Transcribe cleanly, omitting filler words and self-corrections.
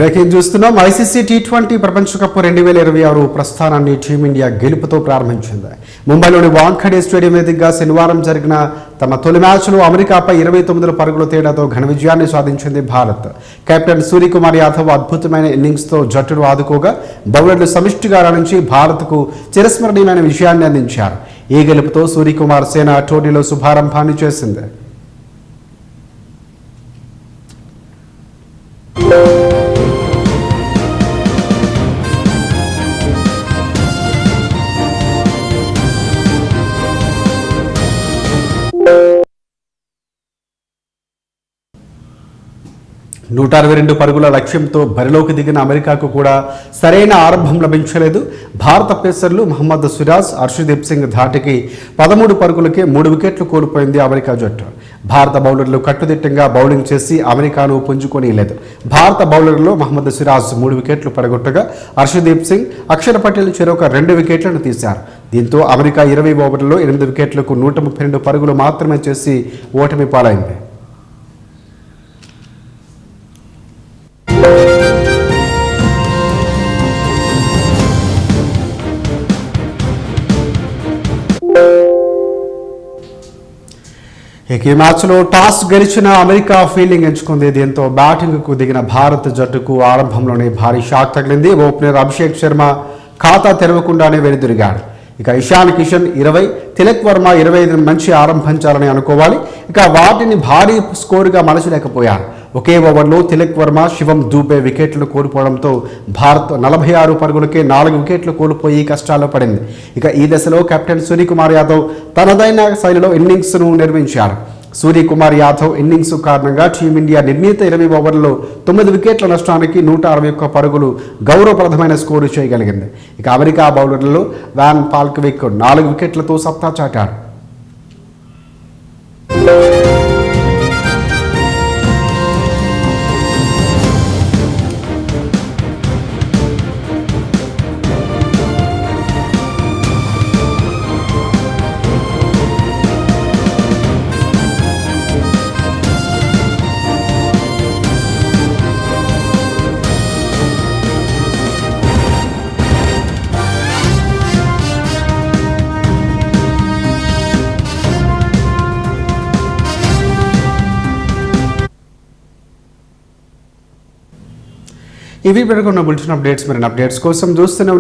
Breaking చూస్తున్నాం. ICC T20 ప్రపంచ cup 2026 ప్రస్థానాన్ని టీమిండియా గెలుపుతో ప్రారంభించింది. ముంబైలోని వాంఖడే స్టేడియం వేదికగా శనివారం జరిగిన తమ తొలి మ్యాచ్లో అమెరికాపై 29 పరుగుల తేడాతో ఘన విజయాన్ని సాధించింది భారత్. కెప్టెన్ సూర్యకుమార్ యాదవ్ అద్భుతమైన ఇన్నింగ్స్తో జట్టును ఆదుకోగా బౌలర్లు సమిష్టిగా రాణించి భారత్కు చిరస్మరణీయమైన విజయాన్ని అందించారు. ఈ గెలుపుతో సూర్యకుమార్ సేన టోర్నీలో శుభారంభాన్ని చేసింది. నూట 62 పరుగుల లక్ష్యంతో బరిలోకి దిగిన అమెరికాకు కూడా సరైన ఆరంభం లభించలేదు. భారత పేసర్లు మహమ్మద్ సిరాజ్, హర్షదీప్ సింగ్ ధాటికి 13 పరుగులకే 3 వికెట్లు కోల్పోయింది అమెరికా జట్టు. భారత బౌలర్లు కట్టుదిట్టంగా బౌలింగ్ చేసి అమెరికాను పుంజుకోనీయలేదు. భారత బౌలర్లలో మహమ్మద్ సిరాజ్ 3 వికెట్లు పడగొట్టగా హర్షదీప్ సింగ్, అక్షర్ పటేల్ చెరొక 2 వికెట్లను తీశారు. దీంతో అమెరికా 20 ఓవర్లలో 8 వికెట్లకు 132 పరుగులు మాత్రమే చేసి ఓటమి పాలైంది. ఈ మ్యాచ్లో టాస్ గెలిచిన అమెరికా ఫీల్డింగ్ ఎంచుకుంది. దీంతో బ్యాటింగ్కు దిగిన భారత్ జట్టుకు ఆరంభంలోనే భారీ షాక్ తగిలింది. ఓపెనర్ అభిషేక్ శర్మ ఖాతా తెరవకుండానే వెనుదిరిగాడు. ఇక ఇషాన్ కిషన్ 20, తిలక్ వర్మ 25 మంచి ఆరంభించాలని అనుకోవాలి. ఇక వాటిని భారీ స్కోరుగా మలచలేకపోయారు. ఒకే ఓవర్లో తిలక్ వర్మ, శివం దూబే వికెట్లు కోల్పోవడంతో భారత్ 46 పరుగులకే 4 వికెట్లు కోల్పోయి కష్టాల్లో పడింది. ఇక ఈ దశలో కెప్టెన్ సూర్యకుమార్ యాదవ్ తనదైన శైలిలో ఇన్నింగ్స్ను నిర్మించారు. సూర్యకుమార్ యాదవ్ ఇన్నింగ్స్ కారణంగా టీమిండియా నిర్ణీత 20 ఓవర్లలో 9 వికెట్ల నష్టానికి 161 పరుగులు గౌరవప్రదమైన స్కోరు చేయగలిగింది. ఇక అమెరికా బౌలర్లలో వాన్ పాల్క్విక్ 4 వికెట్లతో సత్తా చాటారు. ఇవి పెరుగున్న బులెటిన్ అప్డేట్స్. మరిన్ని అప్డేట్స్ కోసం చూస్తూనే